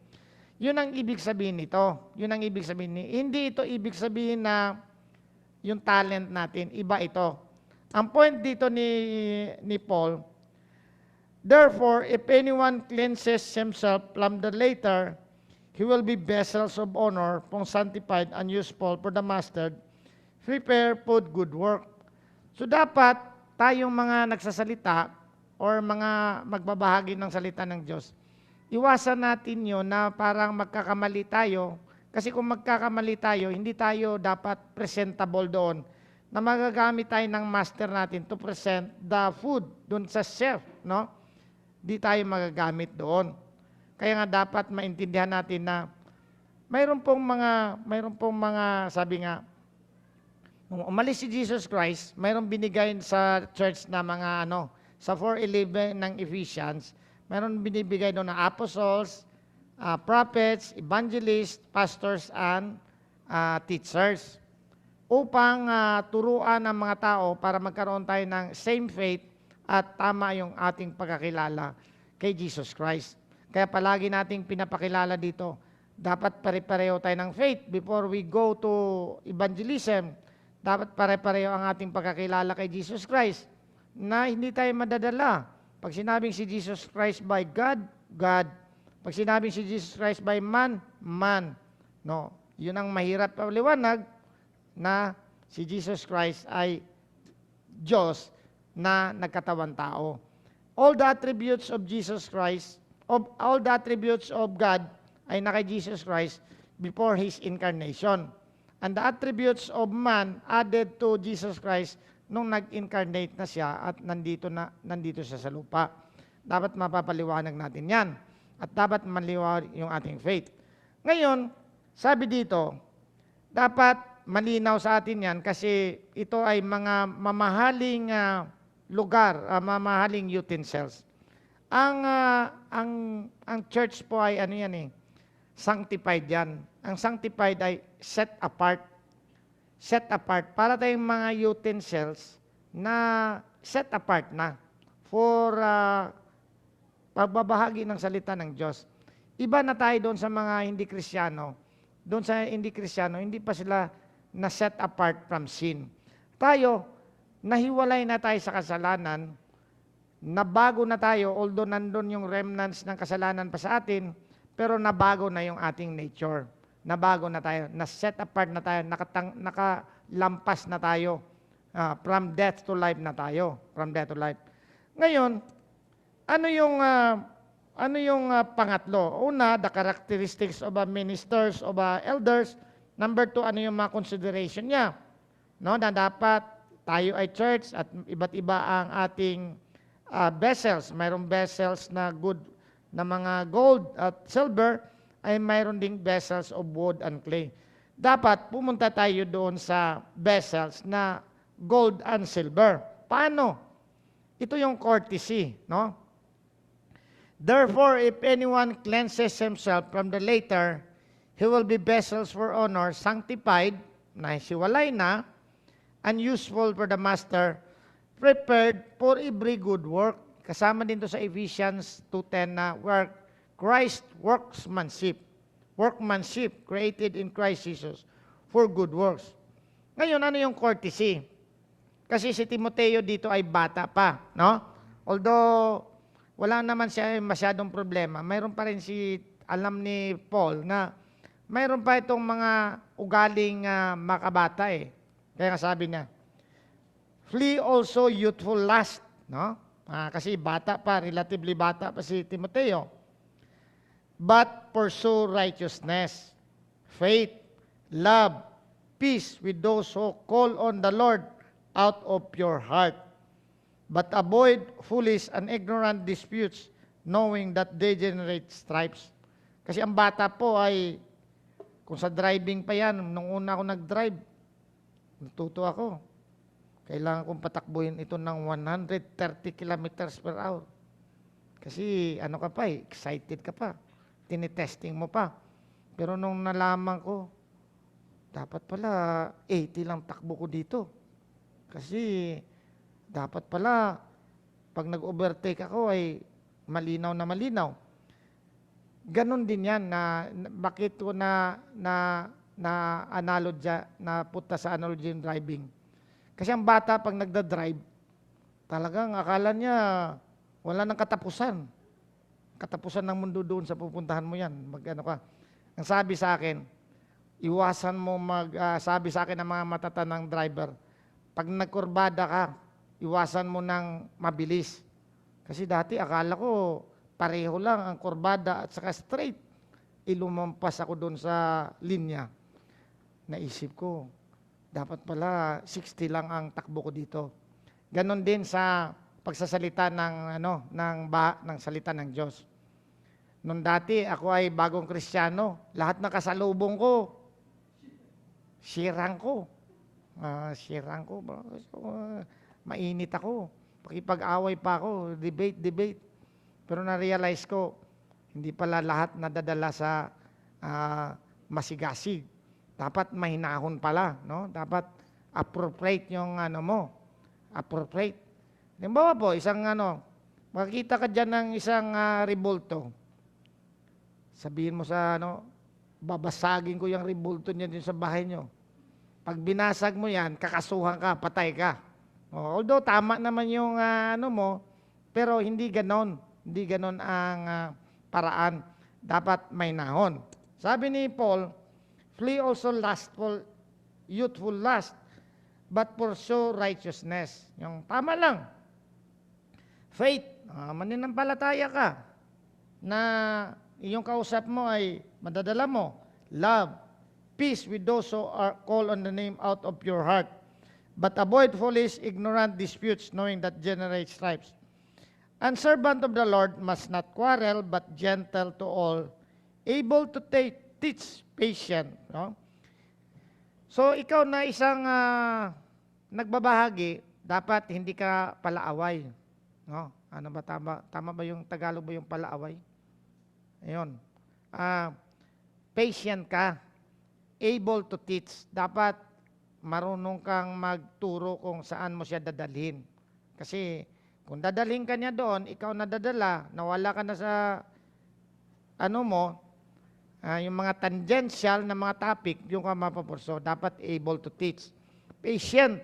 Yun ang ibig sabihin nito. Yun ang ibig sabihin hindi ito ibig sabihin na yung talent natin, iba ito. Ang point dito ni Paul, therefore, if anyone cleanses himself from the latter, he will be vessels of honor, sanctified and useful for the master, prepare for good work. So dapat tayong mga nagsasalita or mga magbabahagi ng salita ng Diyos, iwasan natin yun na parang magkakamali tayo. Kasi kung magkakamali tayo, hindi tayo dapat presentable doon na magagamit tayo ng master natin to present the food doon sa chef, no? Di tayo magagamit doon. Kaya nga dapat maintindihan natin na mayroon pong mga sabi nga, nung umalis si Jesus Christ, mayroong binigay sa church na mga sa 4:11 ng Ephesians, mayroong binibigay doon na apostles, prophets, evangelists, pastors, and teachers upang turuan ang mga tao para magkaroon tayo ng same faith at tama yung ating pagkakilala kay Jesus Christ. Kaya palagi nating pinapakilala dito, dapat pare-pareho tayo ng faith before we go to evangelism. Dapat pare-pareho ang ating pagkakilala kay Jesus Christ na hindi tayo madadala. Pag sinabing si Jesus Christ by God, God. Pag sinabing si Jesus Christ by man, man. No, yun ang mahirap paliwanag na si Jesus Christ ay Diyos na nagkatawan tao. All the attributes of Jesus Christ, all the attributes of God ay naka Jesus Christ before His incarnation. And the attributes of man added to Jesus Christ nung nag-incarnate na siya at nandito siya sa lupa. Dapat mapapaliwanag natin yan. At dapat maliwanag yung ating faith. Ngayon, sabi dito, dapat malinaw sa atin yan kasi ito ay mga mamahaling lugar, mamahaling utensils. Ang church po ay sanctified yan. Ang sanctified ay set apart. Set apart. Para tayong mga utensils na set apart na for pagbabahagi ng salita ng Diyos. Iba na tayo doon sa mga hindi Kristiyano. Doon sa hindi Kristiyano, hindi pa sila na set apart from sin. Tayo, nahiwalay na tayo sa kasalanan, nabago na tayo, although nandun yung remnants ng kasalanan pa sa atin, pero nabago na yung ating nature. Nabago na tayo, na-set apart na tayo, nakalampas na tayo. From death to life na tayo. From death to life. Ngayon, ano yung pangatlo? Una, the characteristics of ministers, of elders. Number 2, ano yung mga consideration niya? No, na dapat tayo ay church at iba't iba ang ating vessels. Mayroong vessels na good na mga gold at silver, ay mayroon ding vessels of wood and clay. Dapat pumunta tayo doon sa vessels na gold and silver. Paano? Ito yung courtesy, no? Therefore, if anyone cleanses himself from the latter, he will be vessels for honor, sanctified, na siwalay na, and useful for the master, prepared for every good work. Kasama din to sa Ephesians 2:10 na where Christ workmanship created in Christ Jesus for good works. Ngayon, ano yung courtesy? Kasi si Timoteo dito ay bata pa, no? Although wala naman siya masyadong problema. Mayroon pa rin alam ni Paul na mayroon pa itong mga ugaling makabata eh. Kaya nga sabi niya, flee also youthful lust, no? Kasi bata pa, relatively bata pa si Timoteo. But pursue righteousness, faith, love, peace with those who call on the Lord out of pure heart. But avoid foolish and ignorant disputes, knowing that they generate stripes. Kasi ang bata po ay, kung sa driving pa yan, nung una ako nag-drive, natuto ako. Kailangan kong patakbuhin ito ng 130 kilometers per hour. Kasi ano ka pa excited ka pa. Tinitesting mo pa. Pero nung nalaman ko, dapat pala 80 lang takbo ko dito. Kasi dapat pala pag nag-overtake ako ay malinaw na malinaw. Ganon din yan na bakit ko na analogy, na punta sa analogy in driving. Kasi ang bata pag nagda-drive, talagang akala niya wala nang katapusan. Katapusan ng mundo doon sa pupuntahan mo yan. Mag-ano ka. Ang sabi sa akin, iwasan mo sabi sa akin ng mga matatanang driver, pag nagkurbada ka, iwasan mo ng mabilis. Kasi dati akala ko pareho lang ang kurbada at saka straight. Ilumampas ako doon sa linya. Naisip ko, dapat pala 60 lang ang takbo ko dito. Ganon din sa pagsasalita ng salita ng Diyos. Nung dati ako ay bagong Kristiyano, lahat ng kasalubong ko, sirang ko. Mainit ako. Pakipag-away pa ako, debate. Pero na-realize ko, hindi pala lahat nadadala sa masigasig. Dapat mahinahon pala, no? Dapat appropriate yung appropriate. Halimbawa po, makikita ka dyan ng isang rebulto. Sabihin mo sa babasagin ko yung rebulto niya din sa bahay nyo. Pag binasag mo yan, kakasuhan ka, patay ka. Although tama naman yung pero hindi ganon. Hindi ganon ang paraan. Dapat may nahon. Sabi ni Paul, flee also youthful lust, but pursue righteousness. Yung tama lang. Faith, mananampalataya ka na iyong kausap mo ay madadala mo. Love, peace with those who are called on the name out of your heart. But avoid foolish, ignorant disputes, knowing that generate stripes. And servant of the Lord must not quarrel, but gentle to all, able to teach patient. No? So, ikaw na isang nagbabahagi, dapat hindi ka palaaway. No? Ano ba tama? Tama ba yung Tagalog ba yung palaaway? Ayun. Patient ka. Able to teach. Dapat marunong kang magturo kung saan mo siya dadalhin. Kasi kung dadalhin ka niya doon, ikaw na dadala, nawala ka na sa yung mga tangential na mga topic, yung ka mapapurso, dapat able to teach. Patient.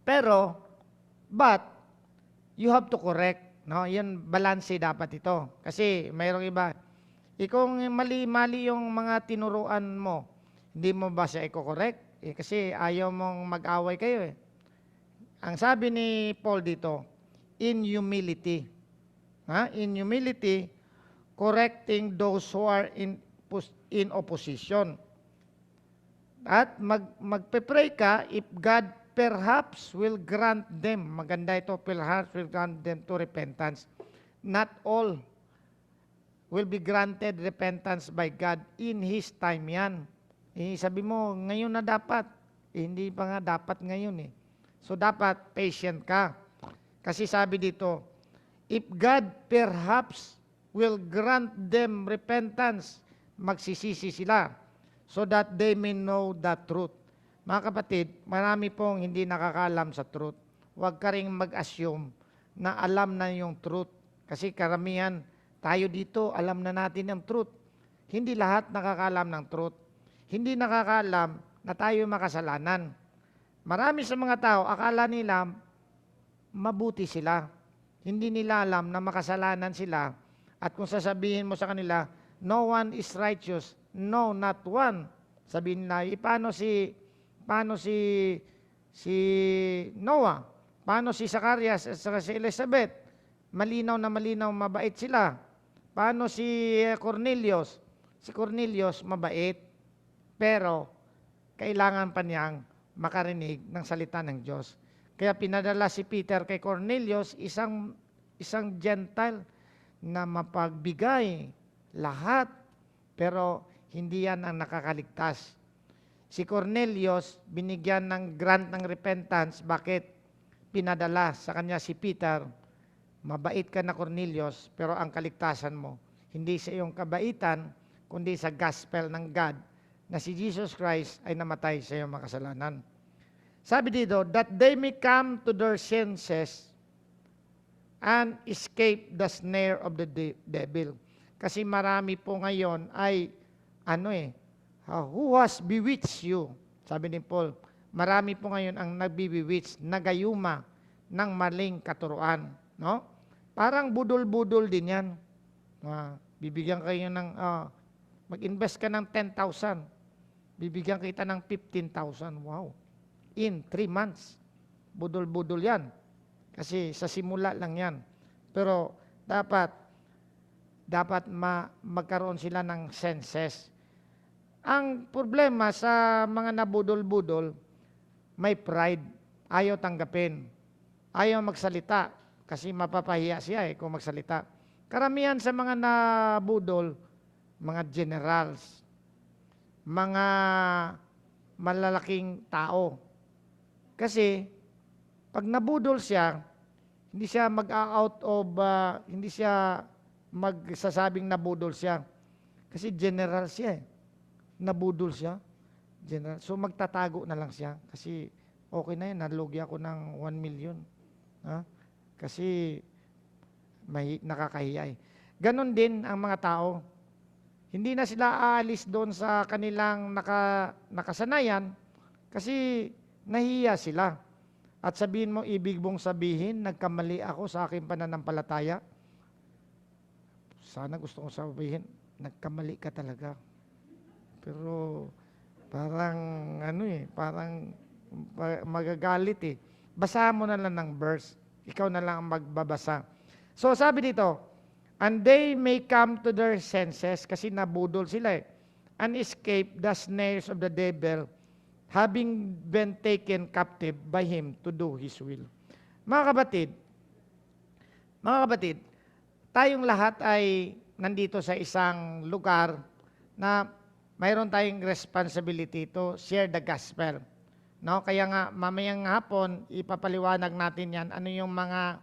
Pero, but, you have to correct. No? Yan, balance dapat ito. Kasi, mayroong iba, kung mali-mali yung mga tinuruan mo, hindi mo ba siya i-correct? Kasi ayaw mong mag-away kayo eh. Ang sabi ni Paul dito, in humility. In humility, correcting those who are in opposition. At magpe-pray ka if God perhaps will grant them, maganda ito, perhaps will grant them to repentance. Not all will be granted repentance by God in His time yan. Sabi mo, ngayon na dapat. Hindi pa nga dapat ngayon eh. So, dapat patient ka. Kasi sabi dito, if God perhaps will grant them repentance, magsisisi sila so that they may know the truth. Mga kapatid, marami pong hindi nakakaalam sa truth. Huwag ka rin mag-assume na alam na yung truth. Kasi karamihan, tayo dito, alam na natin yung truth. Hindi lahat nakakaalam ng truth. Hindi nakakaalam na tayo makasalanan. Marami sa mga tao, akala nila, mabuti sila. Hindi nila alam na makasalanan sila. At kung sasabihin mo sa kanila, no one is righteous, no, not one. Sabihin nila, paano si Noah? Paano si Zacarias at saka si Elizabeth? Malinaw na malinaw, mabait sila. Paano si Cornelius? Si Cornelius, mabait. Pero, kailangan pa niyang makarinig ng salita ng Diyos. Kaya pinadala si Peter kay Cornelius, isang Gentile na mapagbigay lahat, pero hindi yan ang nakakaligtas. Si Cornelius, binigyan ng grant ng repentance. Bakit? Pinadala sa kanya si Peter, mabait ka na Cornelius, pero ang kaligtasan mo, hindi sa iyong kabaitan, kundi sa gospel ng God, na si Jesus Christ ay namatay sa iyong makasalanan. Sabi dito, that they may come to their senses and escape the snare of the devil. Kasi marami po ngayon ay, who has bewitched you? Sabi ni Paul, marami po ngayon ang nagbibewitch, nagayuma ng maling katuruan. No? Parang budol-budol din yan. Bibigyan kayo ng, mag-invest ka ng 10,000. Bibigyan kita ng 15,000. Wow. In 3 months. Budol-budol yan. Kasi sa simula lang yan. Pero dapat magkaroon sila ng senses. Ang problema sa mga nabudol-budol, may pride. Ayaw tanggapin. Ayaw magsalita. Kasi mapapahiya siya kung magsalita. Karamihan sa mga nabudol, mga generals, mga malalaking tao. Kasi, pag nabudol siya, hindi siya hindi siya magsasabing nabudol siya. Kasi general siya Nabudol siya. General. So, magtatago na lang siya. Kasi, okay na yun, nalugi ako ng 1 million. Kasi, nakakahiya Ganon din ang mga tao. Hindi na sila aalis doon sa kanilang nakasanayan kasi nahiya sila. At sabihin mo, ibig mong sabihin, nagkamali ako sa aking pananampalataya. Sana gusto kong sabihin, nagkamali ka talaga. Pero parang parang magagalit Basahan mo na lang ng verse. Ikaw na lang ang magbabasa. So sabi dito, and they may come to their senses, kasi nabudol sila and escape the snares of the devil, having been taken captive by him to do his will. Mga kapatid, tayong lahat ay nandito sa isang lugar na mayroon tayong responsibility to share the gospel. No? Kaya nga, mamayang hapon, ipapaliwanag natin yan, ano yung mga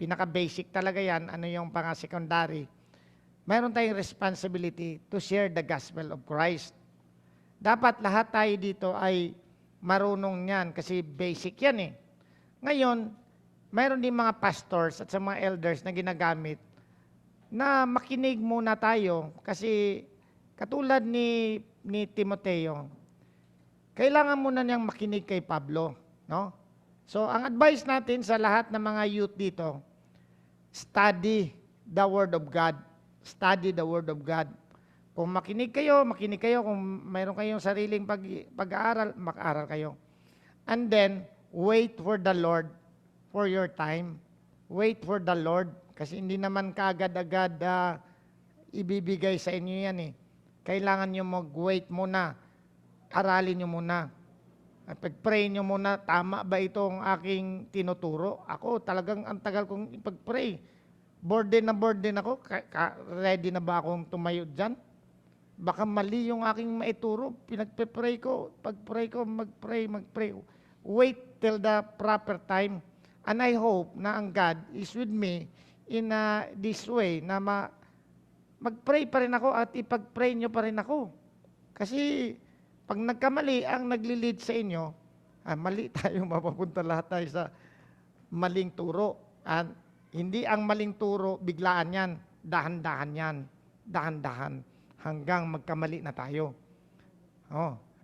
pinaka-basic talaga yan, ano yung pang-secondary. Mayroon tayong responsibility to share the gospel of Christ. Dapat lahat tayo dito ay marunong yan kasi basic yan Ngayon, mayroon din mga pastors at sa mga elders na ginagamit na makinig muna tayo kasi katulad ni Timoteo, kailangan muna niyang makinig kay Pablo. No? So, ang advice natin sa lahat ng mga youth dito, study the Word of God. Study the Word of God. Kung makinig kayo. Kung mayroon kayong sariling pag-aaral, mag-aaral kayo. And then, wait for the Lord for your time. Wait for the Lord. Kasi hindi naman kaagad-agad ibibigay sa inyo yan Kailangan nyo mag-wait muna. Aralin nyo muna. At pag-pray nyo muna, tama ba itong aking tinuturo? Ako, talagang ang tagal kong ipag-pray. Burden ako. Ready na ba akong tumayo dyan? Baka mali yung aking maituro. Pinagpe-pray ko. Pag-pray ko, mag-pray. Wait till the proper time. And I hope na ang God is with me in this way na mag-pray pa rin ako at ipag-pray nyo pa rin ako. Kasi pag nagkamali ang nagli-lead sa inyo, mali tayo, mapapunta lahat tayo sa maling turo. At hindi ang maling turo, biglaan yan. Dahan-dahan yan. Dahan-dahan. Hanggang magkamali na tayo.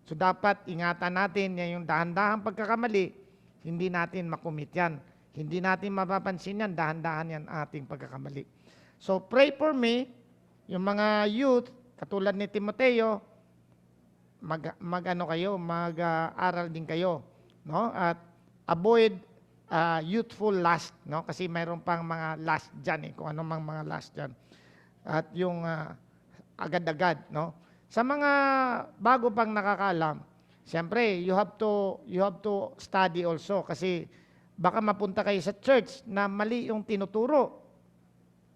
So dapat ingatan natin yung dahan-dahan pagkakamali, hindi natin makumit yan. Hindi natin mapapansin yan, dahan-dahan yan ating pagkakamali. So pray for me, yung mga youth, katulad ni Timoteo, mag-aral din kayo, no? At avoid youthful lust, no? Kasi mayroon pang mga lust diyan kung ano mang mga lust diyan. At yung agad-agad, no? Sa mga bago pang nakakaalam, siyempre, you have to study also kasi baka mapunta kayo sa church na mali yung tinuturo.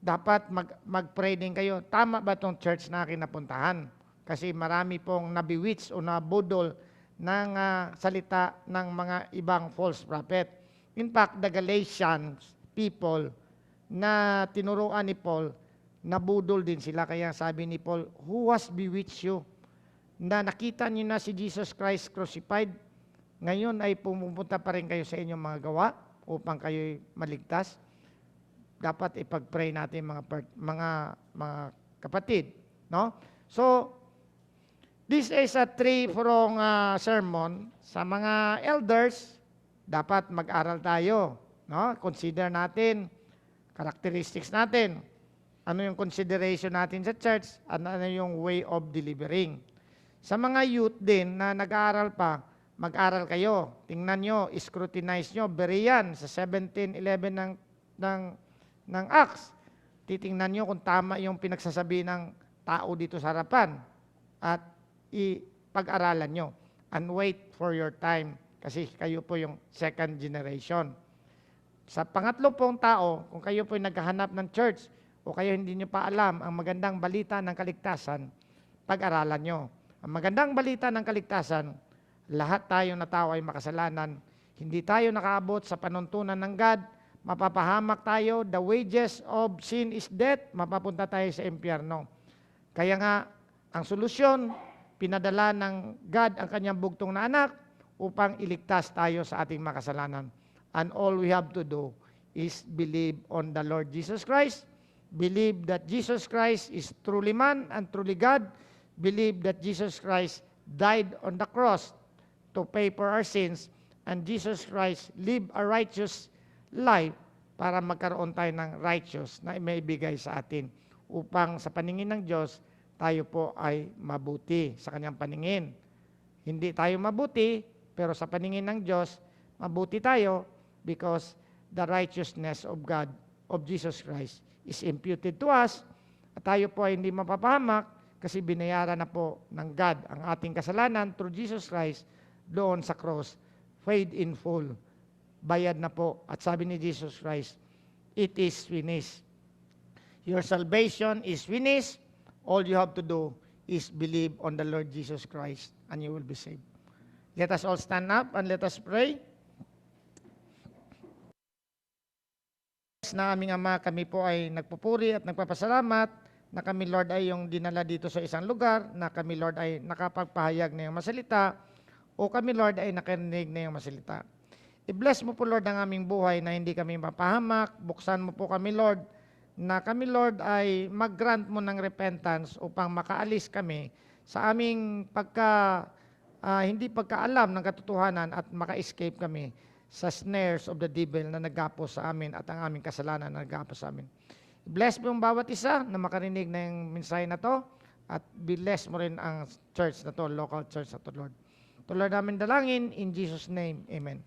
Dapat mag-pray din kayo. Tama ba itong church na akin napuntahan? Kasi marami pong nabewitch o nabudol ng salita ng mga ibang false prophet. In fact, the Galatians people na tinuruan ni Paul, nabudol din sila. Kaya sabi ni Paul, who has bewitched you? Na nakita niyo na si Jesus Christ crucified, ngayon ay pumupunta pa rin kayo sa inyong mga gawa upang kayo maligtas. Dapat ipag-pray natin mga kapatid, no? So this is a 3-prong sermon. Sa mga elders, dapat mag-aral tayo, no? Consider natin characteristics natin. Ano yung consideration natin sa church? Ano yung way of delivering? Sa mga youth din na nag-aaral pa, mag-aral kayo. Tingnan nyo, scrutinize nyo, beriyan sa 17:11 ng Acts. Titingnan nyo kung tama yung pinagsasabi ng tao dito sa harapan. At ipag-aralan nyo. And wait for your time. Kasi kayo po yung second generation. Sa pangatlo pong tao, kung kayo po yung naghahanap ng church, o kayo hindi nyo pa alam ang magandang balita ng kaligtasan, pag-aralan nyo. Ang magandang balita ng kaligtasan, lahat tayo na tao ay makasalanan. Hindi tayo nakaabot sa panuntunan ng God, mapapahamak tayo, the wages of sin is death, mapapunta tayo sa impyerno. Kaya nga, ang solusyon, pinadala ng God ang kanyang bugtong na anak upang iligtas tayo sa ating makasalanan. And all we have to do is believe on the Lord Jesus Christ, believe that Jesus Christ is truly man and truly God, believe that Jesus Christ died on the cross to pay for our sins, and Jesus Christ lived a righteous life para magkaroon tayo ng righteous na maibigay sa atin upang sa paningin ng Diyos tayo po ay mabuti sa kanyang paningin. Hindi tayo mabuti, pero sa paningin ng Diyos, mabuti tayo because the righteousness of God, of Jesus Christ, is imputed to us at tayo po ay hindi mapapahamak kasi binayaran na po ng God ang ating kasalanan through Jesus Christ doon sa cross, paid in full. Bayad na po. At sabi ni Jesus Christ, it is finished. Your salvation is finished. All you have to do is believe on the Lord Jesus Christ and you will be saved. Let us all stand up and let us pray. Na aming Ama, kami po ay nagpupuri at nagpapasalamat na kami, Lord, ay yung dinala dito sa isang lugar, na kami, Lord, ay nakapagpahayag na yung masalita, o kami, Lord, ay nakarinig na yung masalita. I-bless mo po, Lord, ang aming buhay na hindi kami mapahamak. Buksan mo po kami, Lord, na kami, Lord, ay mag-grant mo ng repentance upang makaalis kami sa aming hindi pagkaalam ng katotohanan at maka-escape kami sa snares of the devil na nagapos sa amin at ang aming kasalanan na nagapos sa amin. Bless mo yung bawat isa na makarinig na yung mensahe na to at bless mo rin ang church na to, local church na to, Lord. To Lord namin dalangin, in Jesus' name, Amen.